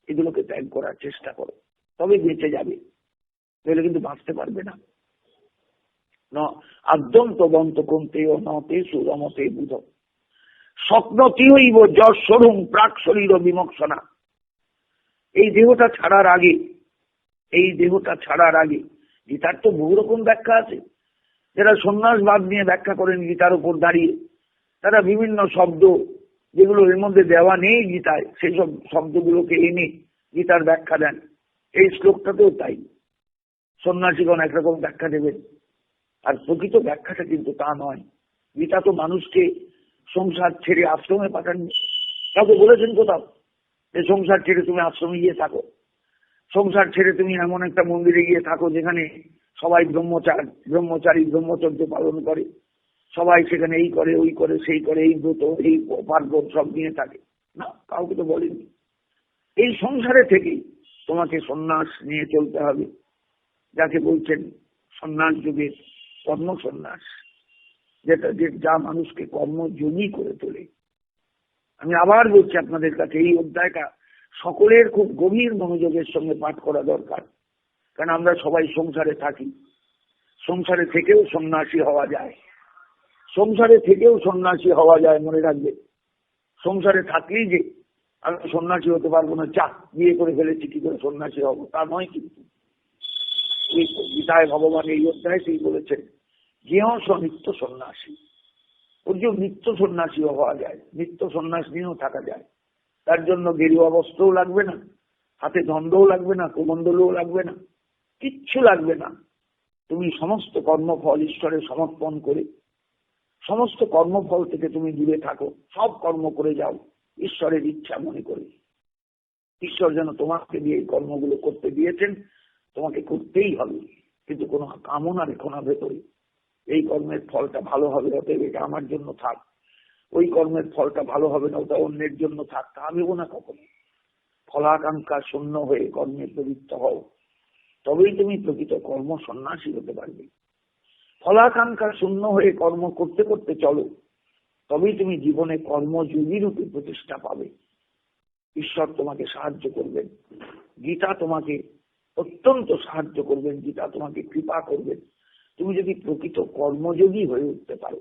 এগুলোকে ত্যাগ করার চেষ্টা করো, তবে বেঁচে যাবে, তাহলে কিন্তু বাঁচতে পারবে না। আদ্যন্ত বন্ত কন্তে ও নতে সুরমতে বুধ। স্বপ্নতি হইব যশ স্বরূপ প্রাক শরীর বিমোক্ষণা। এই দেহটা ছাড়ার আগে গীতার তো বহু রকম ব্যাখ্যা আছে। যারা সন্ন্যাসবাদ নিয়ে ব্যাখ্যা করেন গীতার উপর দাঁড়িয়ে, তারা বিভিন্ন শব্দ যেগুলো এর মধ্যে দেওয়া নেই গীতায়, সেই সব শব্দগুলোকে এনে গীতার ব্যাখ্যা দেন। এই শ্লোকটাতেও তাই, সন্ন্যাসীগণ একরকম ব্যাখ্যা দেবেন, আর প্রকৃত ব্যাখ্যাটা কিন্তু তা নয়। গীতা তো মানুষকে সংসার ছেড়ে আশ্রমে পাঠাননি। কাউকে বলেছেন কোথাও যে সংসার ছেড়ে তুমি আশ্রমে গিয়ে থাকো, সংসার ছেড়ে তুমি এমন একটা মন্দিরে গিয়ে থাকো যেখানে সবাই ব্রহ্মচারী ব্রহ্মচর্য পালন করে, সবাই সেখানে এই করে, ওই করে, সেই করে, এই ব্রত, এই পার্বণ সব নিয়ে থাকে? না, কাউকে তো বলেনি। এই সংসারে থেকেই তোমাকে সন্ন্যাস নিয়ে চলতে হবে, যাকে বলছেন সন্ন্যাস যুগের কর্ম সন্ন্যাস, যা মানুষকে কর্মযোগী করে তোলে। আমি আবার বলছি আপনাদের কাছে, এই অধ্যায়টা সকলের খুব গভীর মনোযোগের সঙ্গে পাঠ করা দরকার। কারণ আমরা সবাই সংসারে থাকি, সংসারে থেকেও সন্ন্যাসী হওয়া যায়, সংসারে থেকেও সন্ন্যাসী হওয়া যায়। মনে রাখবে, সংসারে থাকলেই যে আমি সন্ন্যাসী হতে পারবো না, চা বিয়ে করে ফেলেছি কি করে সন্ন্যাসী হবো, তা নয়। কিন্তু গীতায় ভগবান এই অধ্যায় সেই বলেছেন, জ্ঞেয় নিত্য সন্ন্যাসী। ওর যে নিত্য সন্ন্যাসীও হওয়া যায়, নিত্য সন্ন্যাস নিয়েও থাকা যায়। তার জন্য গেরুয়া বস্ত্রও লাগবে না, হাতে দণ্ডও লাগবে না, কুমণ্ডলও লাগবে না, কিচ্ছু লাগবে না। তুমি সমস্ত কর্মফল ঈশ্বরে সমর্পণ করে, সমস্ত কর্মফল থেকে তুমি দূরে থাকো, সব কর্ম করে যাও ঈশ্বরের ইচ্ছা মনে করে। ঈশ্বর যেন তোমাকে দিয়ে এই কর্মগুলো করতে দিয়েছেন, তোমাকে করতেই হবে, কিন্তু কোনো কামনা রেখো না ভেতরে। এই কর্মের ফলটা ভালো হবে, অতএব এটা আমার জন্য থাক, ওই কর্মের ফলটা ভালো হবে না, ওটা অন্যের জন্য থাক, তা ভেবো না কখনো। ফলাকাঙ্ক্ষা শূন্য হয়ে কর্মে প্রবৃত্ত হও, তবেই তুমি প্রকৃত কর্ম সন্ন্যাসী হতে পারবে। ফলাকাঙ্ক্ষা শূন্য হয়ে কর্ম করতে করতে চলো, তবেই তুমি জীবনে কর্মযোগী রূপে প্রতিষ্ঠা পাবে। ঈশ্বর তোমাকে সাহায্য করবেন, গীতা তোমাকে অত্যন্ত সাহায্য করবেন, গীতা তোমাকে কৃপা করবেন, তুমি যদি প্রকৃত কর্মযোগী হয়ে উঠতে পারো।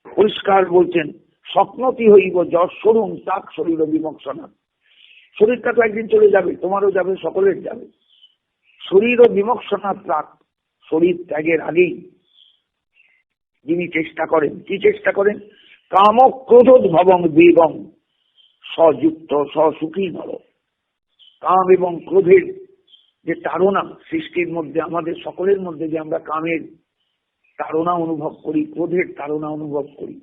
পরিষ্কার বলছেন, স্বপ্নতি হইব যশ স্বরূপ তাক শরীর বিমোক্ষণা। শরীরটা তো একদিন চলে যাবে, তোমারও যাবে, সকলের যাবে। শরীর বিমোক্ষণা প্রাক, শরীর ত্যাগের আগেই যিনি চেষ্টা করেন, কি চেষ্টা করেন? কাম ক্রোধোদ্ভবং বেগং সযুক্ত সসুখী নর। কাম এবং ক্রোধের যে তাড়না সৃষ্টির মধ্যে, আমাদের সকলের মধ্যে যে আমরা কামের তাড়না অনুভব করি, ক্রোধের তাড়না অনুভব করি,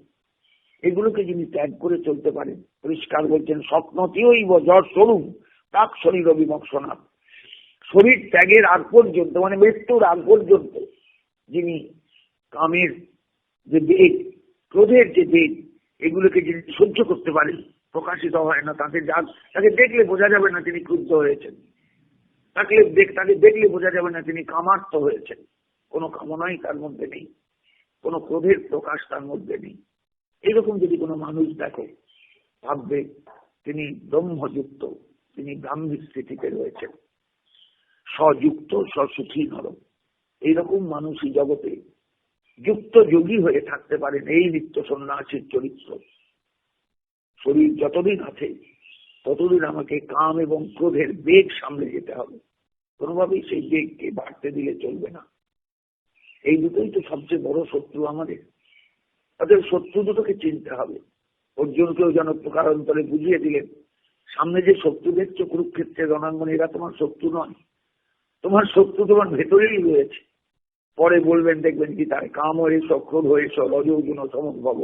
এগুলোকে যিনি ত্যাগ করে চলতে পারেন, পরিষ্কার বলছেন, স্বপ্নতিও যশ স্বরূপ তাক শরীর বিমোক্ষণা। শরীর ত্যাগের আগ পর্যন্ত, মানে মৃত্যুর আগ পর্যন্ত যিনি কামের যে বেগ, ক্রোধের যে বেগ, এগুলোকে যিনি সহ্য করতে পারেন, প্রকাশিত হয় না, তাকে দেখলে বোঝা যাবে না তিনি ক্রুদ্ধ হয়েছেন, তাকে দেখলে বোঝা যাবে না তিনি কামার্ত হয়েছেন, কোনো কামনাই তার মধ্যে নেই। কোনো ক্রোধের প্রকাশ তার মধ্যে নেই। এইরকম যদি কোনো মানুষ দেখো, ভাববে তিনি ব্রহ্মযুক্ত, তিনি ব্রাহ্মী স্থিতিতে রয়েছেন, স্বযুক্ত স্বসুখী নর। এইরকম মানুষই জগতে যুক্ত যোগী হয়ে থাকতে পারেন। এই নিত্য সন্ন্যাসীর চরিত্র। শরীর যতদিন আছে ততদিন আমাকে কাম এবং ক্রোধের বেগ সামলে যেতে হবে, কোনোভাবেই সেই বেগকে বাড়তে দিলে চলবে না। এই দুটোই তো সবচেয়ে বড় শত্রু আমাদের। তাদের শত্রু দুটোকে চিনতে হবে। অর্জুনকেও যেন প্রকারান্তরে বুঝিয়ে দিলেন, সামনে যে শত্রু দেখছো কুরুক্ষেত্রের রণাঙ্গনে, এরা তোমার শত্রু নয়, তোমার শত্রু তোমার ভেতরেই রয়েছে। পরে বলবেন, দেখবেন কি তার কাম হয়েছ, ক্রোধ হয়েছ, রজগুণ সমদ্ভব,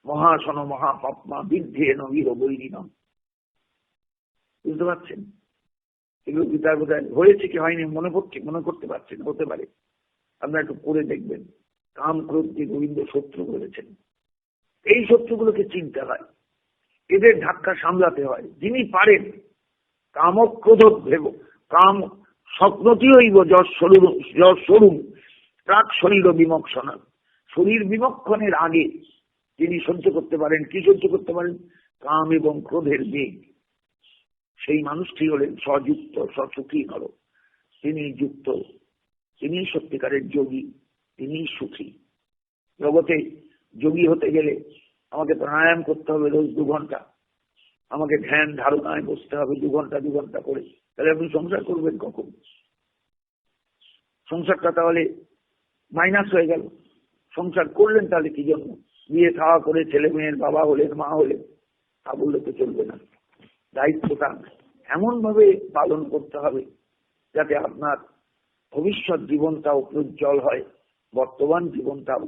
মহাসন মহাপাপমা বৃদ্ধে নবীর বৈরিনম। বুঝতে পারছেন? এগুলো গীতার বোধহয় হয়েছে কি হয়নি মনে করতে পারছেন, হতে পারে। আপনারা একটু করে দেখবেন, কাম ক্রোধকে গোবিন্দ শত্রু বলেছেন। এই শত্রুগুলোকে চিনতে হয়, এদের ধাক্কা সামলাতে হয়। যিনি পারেন কাম ক্রোধ ভেব কাম স্বপ্নটি হইব যশোরুম প্রাক শরীর বিমক্ষণা। শরীর বিমক্ষণের আগে যিনি সহ্য করতে পারেন, কি সহ্য করতে পারেন? কাম এবং ক্রোধের বেগ। সেই মানুষটি হলেন স্বযুক্ত স্বসুখী নর। তিনি যুক্ত, তিনি সত্যিকারের যোগী, তিনি সুখী। জগতে যোগী হতে গেলে আমাকে প্রাণায়াম করতে হবে রোজ 2 ঘন্টা, আমাকে ধ্যান ধারণায় বসতে হবে 2 ঘন্টা করে। তাহলে আপনি সংসার করবেন কখন? সংসারটা তাহলে মাইনাস হয়ে গেল। সংসার করলেন তাহলে কি জন্য? বিয়ে খাওয়া করে ছেলে মেয়ের বাবা হলেন, মা হলেন, তা বললে তো চলবে না। দায়িত্বটা এমন ভাবে পালন করতে হবে যাতে আপনার ভবিষ্যৎ জীবনটাও প্রজ্জ্বল হয়, বর্তমান জীবনটাও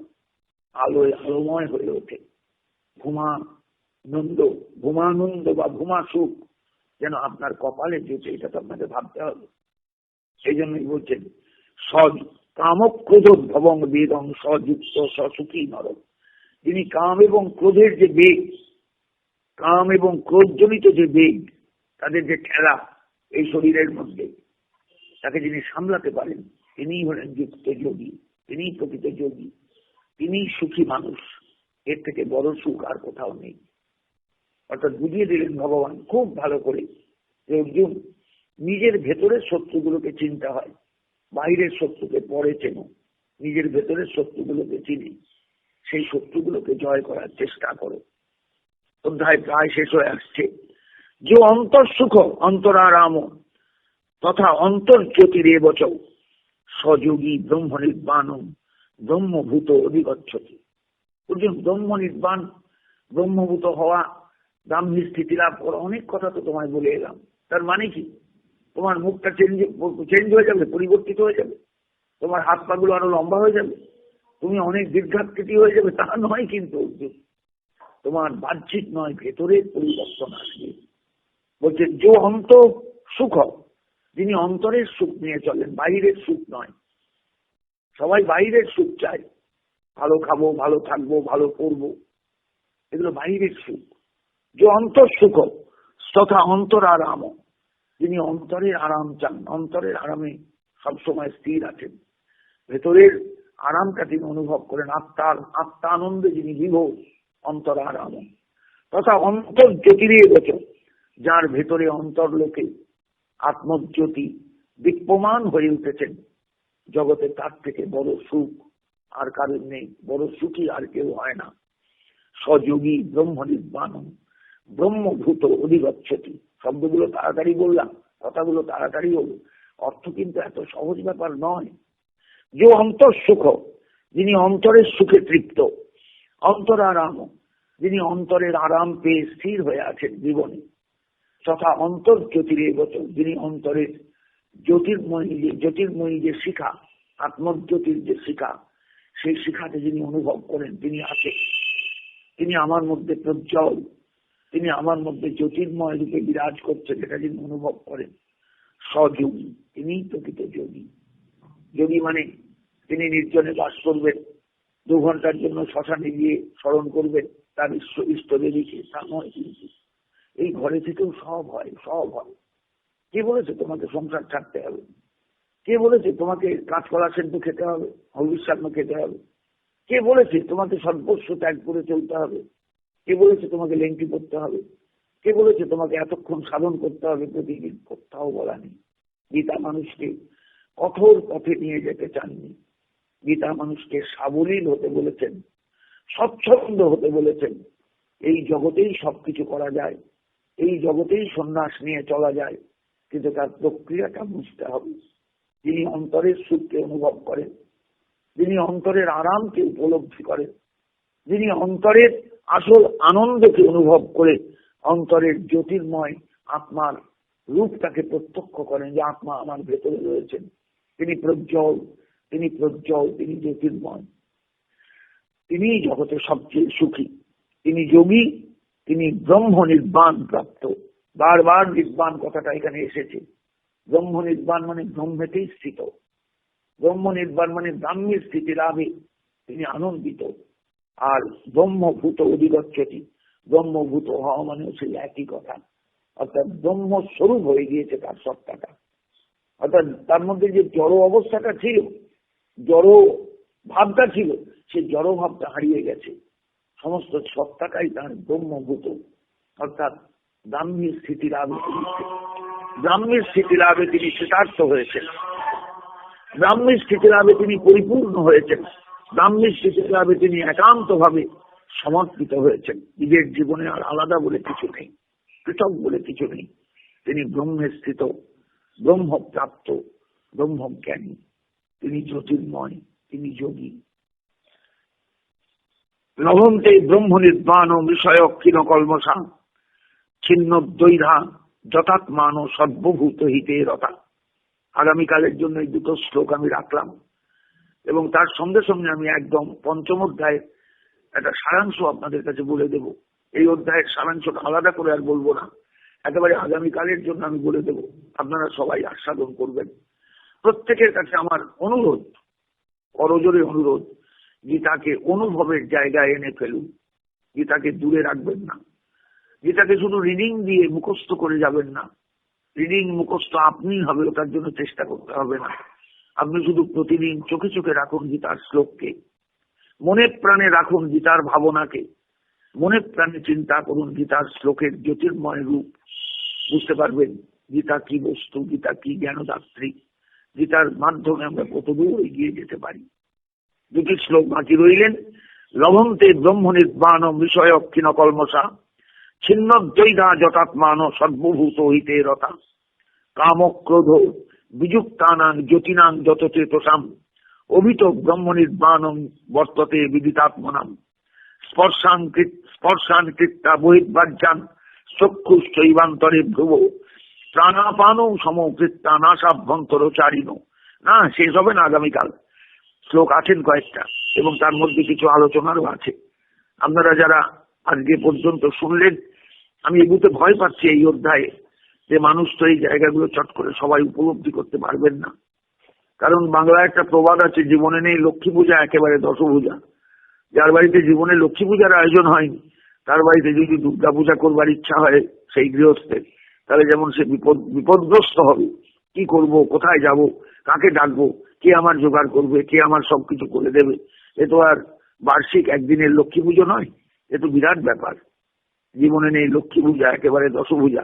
আলোয় আলোময় হয়ে ওঠে। ঘুমানন্দ বা ঘুমা সুখ যেন আপনার কপালে জুটে, এটা তো আপনাকে ভাবতে হবে। সেই জন্যই বলছেন কামক্রোধ ভবং বেদং স্বযুক্ত স্বসুখী নর। যিনি কাম এবং ক্রোধের যে বেগ, কাম এবং ক্রোধজনিত যে বেগ, তাদের যে ঠেলা এই শরীরের মধ্যে, তাকে যিনি সামলাতে পারেন, তিনিই হলেন যুক্ত যোগী, তিনিই প্রকৃত যোগী, তিনিই সুখী মানুষ। এর থেকে বড় সুখ আর কোথাও নেই। অর্থাৎ বুঝিয়ে দিলেন ভগবান খুব ভালো করে যে অর্জুন, নিজের ভেতরের শত্রুগুলোকে চিনতে হয়, বাইরের শত্রুকে পরে চেনো, নিজের ভেতরের শত্রুগুলোকে চিনি, সেই শত্রুগুলোকে জয় করার চেষ্টা করো। অধ্যায় প্রায় শেষ হয়ে আসছে। যে অন্তঃসুখ অন্তরারাম তথা অন্তর্জ্যোতিরেব চ সযোগী ব্রহ্ম নির্বাণম ব্রহ্মভূত অধিগচ্ছতি। অর্জুন, ব্রহ্ম নির্বাণ, ব্রহ্মভূত হওয়া, ব্রাহ্মী স্থিতি লাভ করা, অনেক কথা তো তোমায় বলে এলাম। তার মানে কি? তোমার মুখটা চেঞ্জ হয়ে যাবে, পরিবর্তিত হয়ে যাবে, তোমার হাত পা গুলো আরো লম্বা হয়ে যাবে, তুমি অনেক দীর্ঘাকৃতি হয়ে যাবে, তা নয় কিন্তু অর্জুন। তোমার বাহ্যিক নয়, ভেতরের পরিবর্তন আসবে। বলছে যে অন্ত সুখ, যিনি অন্তরের সুখ নিয়ে চলেন, বাইরের সুখ নয়। সবাই বাইরের সুখ চায়, ভালো খাবো, ভালো থাকবো, ভালো করবো, এগুলো বাইরের সুখ। যে অন্তর সুখ তথা অন্তর আরাম, যিনি অন্তরের আরাম চান, অন্তরের আরামে সবসময় স্থির আছেন, ভেতরের আরামটা তিনি অনুভব করেন, আত্মানন্দে যিনি বিভোর, অন্তর আরাম তথা অন্তর্জ্যোতিরে বচন, যার ভেতরে অন্তর্লোকে আত্মজ্যোতি দীপ্যমান হয়ে উঠেছেন। জগতে তার থেকে বড় সুখ আর কারণ নেই, বড় সুখী আর কেউ হয় না। সযোগী ব্রহ্ম নির্বাণ ব্রহ্মভূত অধিগচ্ছতি। শব্দগুলো তাড়াতাড়ি বললাম, কথাগুলো তাড়াতাড়ি হলো, অর্থ কিন্তু এত সহজ ব্যাপার নয়। যে অন্তঃসুখ, যিনি অন্তরের সুখে তৃপ্ত, অন্তরারাম, যিনি অন্তরের আরাম পেয়ে স্থির হয়ে আছেন জীবনে, তথা অন্তর্জ্যোতিরে বচন, যিনি অন্তরের জ্যোতির্ময়ী যে শিখা, আত্মজ্যোতির যে শিখা, সেই শিখাতে যিনি অনুভব করেন তিনি আছেন, তিনি আমার মধ্যে প্রজ্জ্বল, তিনি আমার মধ্যে জ্যোতির্ময় রূপে বিরাজ করছেন, এটা যিনি অনুভব করেন, সযোগী, তিনি প্রকৃত যোগী। যোগী মানে তিনি নির্জনে বাস করবেন, 2 ঘন্টার জন্য শ্মশানে গিয়ে স্মরণ করবেন তার ইষ্ট দেবীকে, তা নয়। কিন্তু এই ঘরে থেকেও সব হয়, সব হয়। কে বলেছে তোমাকে সংসার ছাড়তে হবে? কে বলেছে তোমাকে কাঁচকলা সেদ্ধ খেতে হবে, হলুদ শাক খেতে হবে? কে বলেছে তোমাকে সর্বস্ব ত্যাগ করে চলতে হবে? কে বলেছে তোমাকে লেংটি পড়তে হবে? কে বলেছে তোমাকে এতক্ষণ সাধন করতে হবে প্রতিদিন? কোথাও বলা নেই। গীতা মানুষকে কঠোর পথে নিয়ে যেতে চাননি। গীতা মানুষকে সাবলীল হতে বলেছেন, স্বচ্ছন্দ হতে বলেছেন। এই জগতেই সবকিছু করা যায়, এই জগতেই সন্ন্যাস নিয়ে চলা যায়, কিন্তু তার প্রক্রিয়াটা বুঝতে হবে। যিনি অন্তরের সুখকে অনুভব করেন, যিনি অন্তরের আরামকে উপলব্ধি করেন, যিনি অন্তরের আসল আনন্দকে অনুভব করে অন্তরের জ্যোতির্ময় আত্মার রূপটাকে প্রত্যক্ষ করেন যে আত্মা আমার ভেতরে রয়েছেন, তিনি প্রজ্জ্বল, তিনি প্রজ্জ্বল, তিনি জ্যোতির্ময়, তিনি জগতে সবচেয়ে সুখী, তিনি যোগী, তিনি ব্রহ্ম নির্বাণ প্রাপ্ত। বারবার নির্বাণ কথাটা এখানে এসেছে। ব্রহ্ম নির্বাণ মানে ব্রহ্মেতেই স্থিত, ব্রহ্ম নির্বাণ মানে ব্রাহ্মীর স্থিতি লাভে তিনি আনন্দিত। আর ব্রহ্মভূত অধিগচ্ছতি, ব্রহ্মভূত হওয়া মানে সেই একই কথা, অর্থাৎ ব্রহ্মস্বরূপ হয়ে গিয়েছে তার সত্তাটা। অর্থাৎ তার মধ্যে যে জড় অবস্থাটা ছিল, জড় ভাবটা ছিল, সেই জড় ভাবটা হারিয়ে গেছে। সমস্ত সত্তাটাই তার ব্রহ্মভূত, অর্থাৎ ব্রাহ্মীর স্থিতি লাভে ব্রাহ্মীর স্থিতি লাভে তিনি কৃতার্থ হয়েছেন, ব্রাহ্মীর স্থিতি লাভে তিনি পরিপূর্ণ হয়েছেন, ব্রাহ্মীর স্থিতি লাভে তিনি একান্ত ভাবে সমর্পিত হয়েছেন। নিজের জীবনে আর আলাদা বলে কিছু নেই, পৃথক বলে কিছু নেই। তিনি ব্রহ্মে স্থিত, ব্রহ্মপ্রাপ্ত, ব্রহ্মজ্ঞানী, তিনি জ্যোতির্ময়, তিনি যোগী। লভন্তে ব্রহ্ম নির্বাণ বিষয় ক্ষীণ কলমসা ছিন্ন দ্বৈধা যথাত্মান সর্বভূত হিতে রতা। আগামীকালের জন্য এই দুটো শ্লোক আমি রাখলাম, এবং তার সঙ্গে সঙ্গে আমি একদম পঞ্চম অধ্যায়ের একটা সারাংশ আপনাদের কাছে বলে দেব। এই অধ্যায়ের সারাংশটা আলাদা করে আর বলবো না, একেবারে আগামীকালের জন্য আমি বলে দেব, আপনারা সবাই আস্বাদন করবেন। প্রত্যেকের কাছে আমার অনুরোধ, করজোরে অনুরোধ, গীতাকে অনুভবের জায়গায় এনে ফেলুন। গীতাকে দূরে রাখবেন না, গীতাকে শুধু রিডিং দিয়ে মুখস্থ করে যাবেন না। রিডিং মুখস্থ আপনি হবে, ওটার জন্য চেষ্টা করতে হবে না। আপনি শুধু প্রতিদিন চোখে চোখে রাখুন গীতার শ্লোককে, মনে প্রাণে রাখুন গীতার ভাবনাকে, মনে প্রাণে চিন্তা করুন গীতার শ্লোকের জ্যোতির্ময় রূপ। বুঝতে পারবেন গীতা কি বস্তু, গীতা কি জ্ঞানদাত্রী, গীতার মাধ্যমে আমরা কতদূর এগিয়ে যেতে পারি। দুটি শ্লোক বাকি রইলেন। লভন্তে ব্রহ্ম নির্বাণ বিষয় ক্ষীণ কলমসা ছিন্ন দ্বৈধা যথাত্মান সর্বভূত হইতে রথা। কাম ক্রোধ বিযুক্তানাং জ্যোতিনাং যত চেতসাম অভিত ব্রহ্ম নির্বাণ বর্ততে বিদিতাত্মনাম। স্পর্শান কৃত্যা বহির্বাজ্যান চক্ষুশ্চৈবান্তরে ভ্রুব প্রাণাপান সমকৃত্যা নাশাভ্যন্তর চারিণ। না, শেষ হবে না, আগামীকাল শ্লোক আছেন কয়েকটা, এবং তার মধ্যে কিছু আলোচনারও আছে। আপনারা যারা আজকে পর্যন্ত শুনলেন, আমি এগুতে ভয় পাচ্ছি এই অধ্যায়ে যে মানুষ তো এই জায়গাগুলো চট করে সবাই উপলব্ধি করতে পারবেন না। কারণ বাংলায় একটা প্রবাদ আছে, জীবনে নেই লক্ষ্মী পূজা, একেবারে দশভূজা। যার বাড়িতে জীবনে লক্ষ্মী পূজার আয়োজন হয়নি, তার বাড়িতে যদি দুর্গা পূজা করবার ইচ্ছা হয় সেই গৃহস্থের, তাহলে যেমন সে বিপদগ্রস্ত হবে। কি করব, কোথায় যাব, কাকে ডাকবো, কে আমার জোগাড় করবে, কে আমার সবকিছু করে দেবে। এ তো আর বার্ষিক একদিনের লক্ষ্মী পুজো নয়, এ তো বিরাট ব্যাপার। জীবনে নেই লক্ষ্মী পূজা, একেবারে দশভূজা।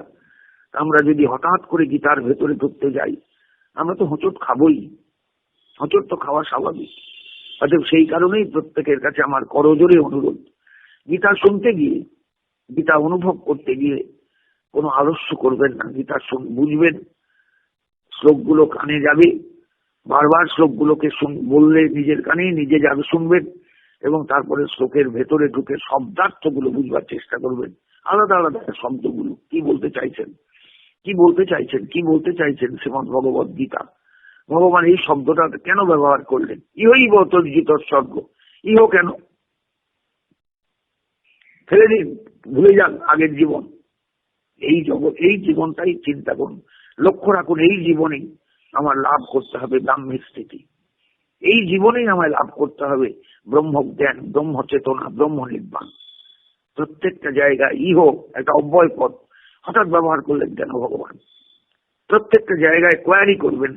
আমরা যদি হঠাৎ করে গীতার ভেতরে ঢুকতে যাই, আমরা তো হোঁচট খাবই, হোঁচট তো খাওয়া স্বাভাবিক। অতএব সেই কারণেই প্রত্যেকের কাছে আমার করজোরে অনুরোধ, গীতা শুনতে গিয়ে, গীতা অনুভব করতে গিয়ে কোনো আলস্য করবেন না। গীতা বুঝবেন, শ্লোকগুলো কানে যাবে, বারবার শ্লোকগুলোকে বললে নিজের কানেই নিজে যাবে, শুনবেন, এবং তারপরে শ্লোকের ভেতরে ঢুকে শব্দার্থগুলো বুঝবার চেষ্টা করবেন। আলাদা আলাদা শব্দগুলো কি বলতে চাইছেন, কি বলতে চাইছেন, কি বলতে চাইছেন শ্রীমদ্ ভগবদ গীতা। ভগবান এই শব্দটা কেন ব্যবহার করলেন? ইহই বর্জিত স্বর্গ, ইহ কেন? ফেলে দিন, ভুলে যান আগের জীবন। এই জগৎ, এই জীবনটাই চিন্তা করুন, লক্ষ্য রাখুন, এই জীবনেই আমার লাভ করতে হবে ব্রাহ্মী স্থিতি, এই জীবনেই আমায় লাভ করতে হবে ব্রহ্মজ্ঞান, ব্রহ্মচেতনা, ব্রহ্ম নির্বাণ। প্রত্যেকটা জায়গায় ইহ একটা অব্যয় পদ হঠাৎ ব্যবহার করলেন কেন ভগবান? প্রত্যেকটা জায়গায় কোয়ারি করবেন,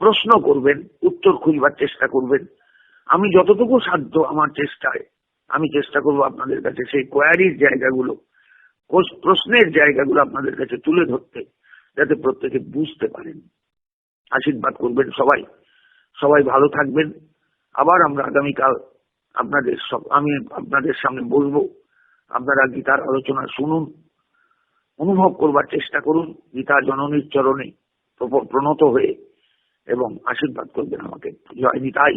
প্রশ্ন করবেন, উত্তর খুঁজবার চেষ্টা করবেন। আমি যতটুকু সাধ্য আমার চেষ্টায় আমি চেষ্টা করবো আপনাদের কাছে সেই কোয়ারির জায়গাগুলো, প্রশ্নের জায়গাগুলো আপনাদের কাছে তুলে ধরতে, যাতে প্রত্যেকে বুঝতে পারেন। আশীর্বাদ করবেন সবাই, সবাই ভালো থাকবেন। আবার আমরা আগামীকাল আমি আপনাদের সামনে বলবো, আপনারা গীতার আলোচনা শুনুন, অনুভব করবার চেষ্টা করুন গীতা জননীর চরণে প্রণত হয়ে, এবং আশীর্বাদ করবেন আমাকে। জয় নিতাই,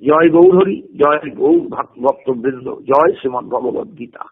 জয় গৌরহরি, জয় গৌর ভক্তবৃন্দ, জয় শ্রীমদ্ ভগবদ্ গীতা।